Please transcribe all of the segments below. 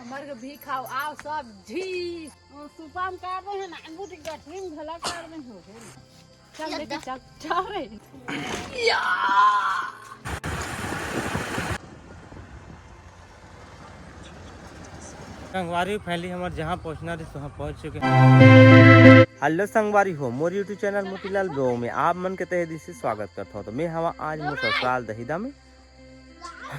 हमारे को भी खाओ आओ सब जी सुपाम काट रहे हैं ना अंगूठी गठरी में भला काट रहे हो चल लेके चल जा रे संगवारी फैली हमारे जहाँ पहुँचना रही वहाँ पहुँच चुके हैं। हेलो संगवारी हो मोर यूट्यूब चैनल मोतीलाल ब्लॉग में आप मन के तहे दिल से स्वागत करता हूँ। तो मैं हवा आज मोर ससुराल दहीदा में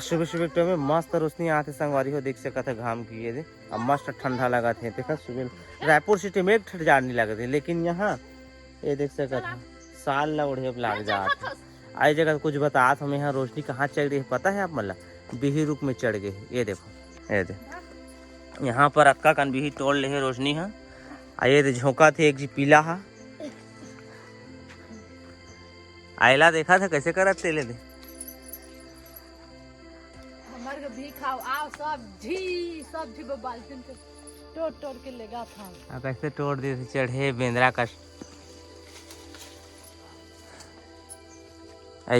सुबह सुबह टाइम में मस्त रोशनी आते संगवारी हो देख सकते थे घाम किए थे अब मस्त ठंडा लगा थे देखा सुबह रायपुर सिटी में एक ठंड नहीं लगे थे लेकिन यहाँ ये देख सकते साल लौड़े लग जाते आई जगह कुछ बता हमें यहाँ रोशनी कहाँ चढ़ रही है पता है आप मतलब बिही रुक में चढ़ गए ये देखो ये देखो यहाँ पर अक्का कन बिही तोड़ ले है रोशनी है आये झोंका थे एक जी पीला है आयला देखा था कैसे करा तेले दे हमारे को भी खाओ आओ सब जी बाल्टी के तोड़ के लेगा था कैसे तोड़ दिए थे चढ़े बेंद्रा का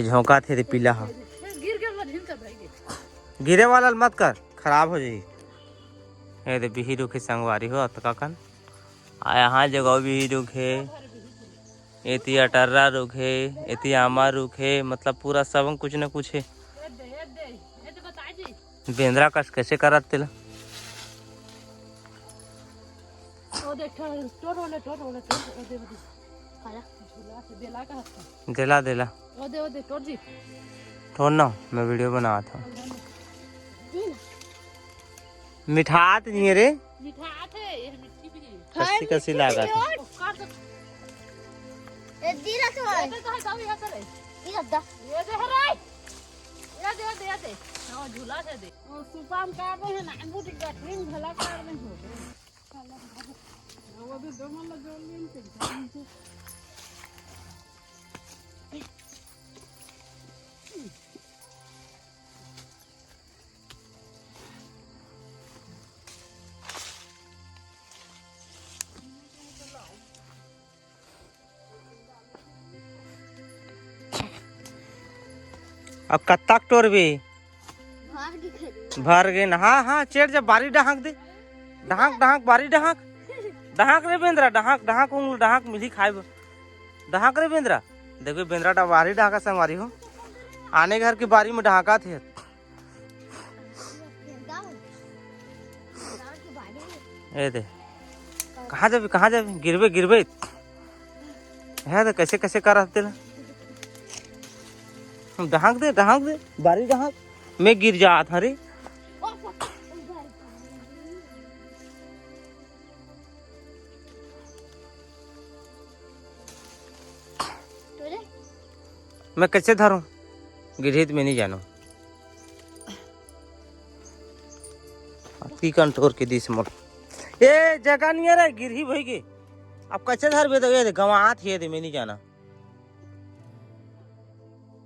झोंका थे पीला है गिरे वाला मत कर खराब हो जाएगी ये दे बिही रुखे संगवारी हो अतकाकन आ यहाँ जगह बिही रुखे एती अटर्रा रुखे एती आमा रुखे मतलब पूरा सब कुछ न कुछ है बेंद्रा कस कैसे करत तेला देला देला छोड़ना मैं वीडियो बना था मिठात नहीं है रे कसी कसी लागा झूला से दे सुपाम काट रहे हैं ना अंगूठी गठरी में भला काट रहे हो वो भी दो मन जोड़ लेंगे अब कत्ता टोर भी भर गए ना हाँ हाँ चेड़ जब बारी डहाक दे डहाक डहाक बारी डहाक डहाक रे बेंद्रा डहाक डहाक उंगल डहाक मिली खाए डहाक रे बेंद्रा देखो बेंद्रा बारी डहाका संगवारी हो आने घर की बारी में डहाका थे ए दे कहाँ जाबे गिरबे गिरबे है तो कैसे कैसे कर रहे डहाक दे बारी डहाक मैं गिर जा था रे मैं कैसे धरूं गिरहित में नहीं जानो तीकन तोड़ के दिस मोर ये जगह नहीं है रे गिरही भाई के अब कैसे धर बे तो ये गवात है दे मैं नहीं जाना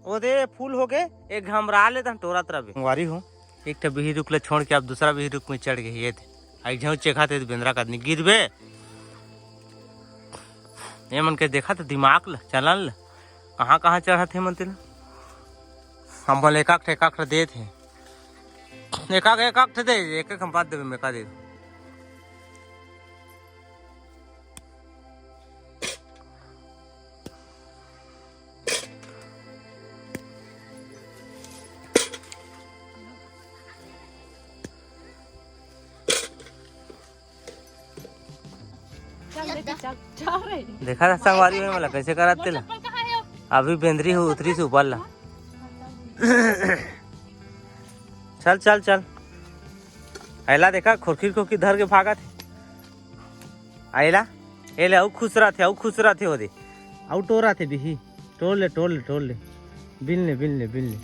वो दे फूल हो गए एक घमरा ले टोरा तरह संगवारी हो एक तो बिही रुक ले छोड़ के अब दूसरा बिही रुक में चढ़ गई ये थे झेऊ चेखा थे बेंद्रा का आदमी गिरबे ये मन के देखा तो दिमाग ल चलन ल कहाँ कहाँ चढ़ा थे मन तेला हम बोले एक दे थे एक दे एक हम बात देवे में का दे देखा था संगवारी में मला कैसे करा तेला अभी बेंद्री हो उतरी से ऊपर ला चल चल चल आयला देखा खोखी खोखी धर के भागा थे आयला एले आउ खुश रहा थे ओदे आउ टोरा थे बिही टोल ले बिलने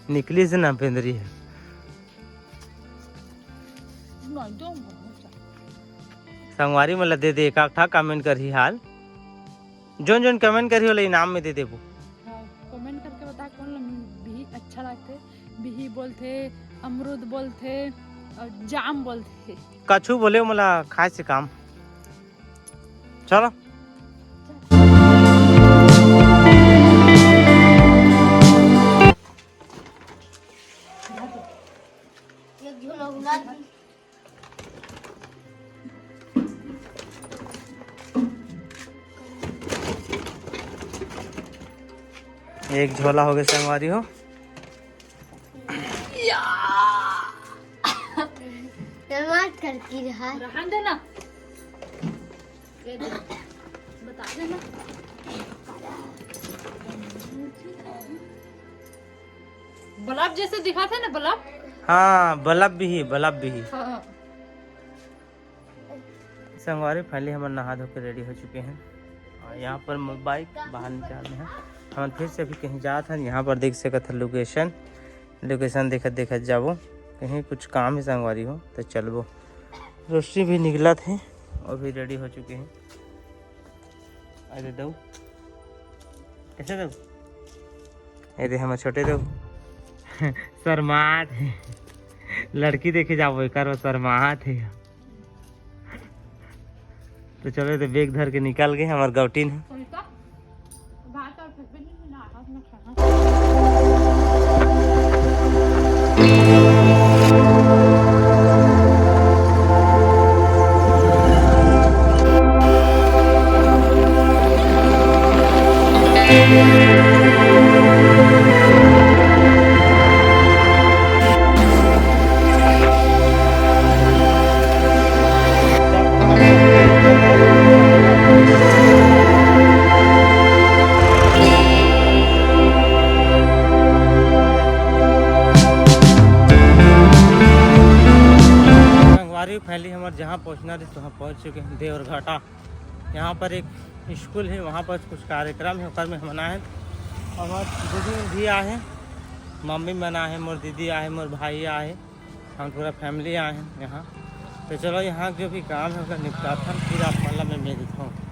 निकली से ना बेंद्री है संगवारी मतलब दे दे एक था कमेंट करी हाल जोन कमेंट करी वाला इनाम में दे दे वो कमेंट करके बता कौन बिही अच्छा लगते बिही बोलते अमरूद बोलते और जाम बोलते कछु बोले मला खाए से काम चलो एक झोला हो गया संगवारी हो। करती रहा देना बता देना। बल्ब जैसे दिखाते ना बल्ब। हाँ बल्ब भी ही, बल्ब भी ही। हाँ। संगवारी फाइनली हम नहा धो के रेडी हो चुके हैं और यहाँ पर बाइक बाहर निकालने हैं। हम फिर से अभी कहीं जाते हैं। यहाँ पर देख सकते लोकेशन देखत देखत जाबो, कहीं कुछ काम है संगवारी हो तो चलबो। रोशनी भी निकला थे और भी रेडी हो चुके हैं। अरे दो कैसे दो, अरे हम छोटे दो शर्मात है, लड़की देखे जाओ करो शर्मात है। तो चलो तो बैग धर के निकल गए। हमारे गौटीन है। फाइनली हमारे जहाँ पहुँचना थी तो वहाँ पहुँच चुके हैं देवरघाटा। यहाँ पर एक स्कूल है, वहाँ पर कुछ कार्यक्रम है, ओकर में हम आए हैं। और दीदी भी आए हैं, मम्मी मन आए हैं, मोर दीदी आए, मोर भाई आए, हम पूरा फैमिली आए हैं यहाँ। तो चलो यहाँ जो भी काम है उसका निपटाता फिर आप मतलब मैं देता हूँ।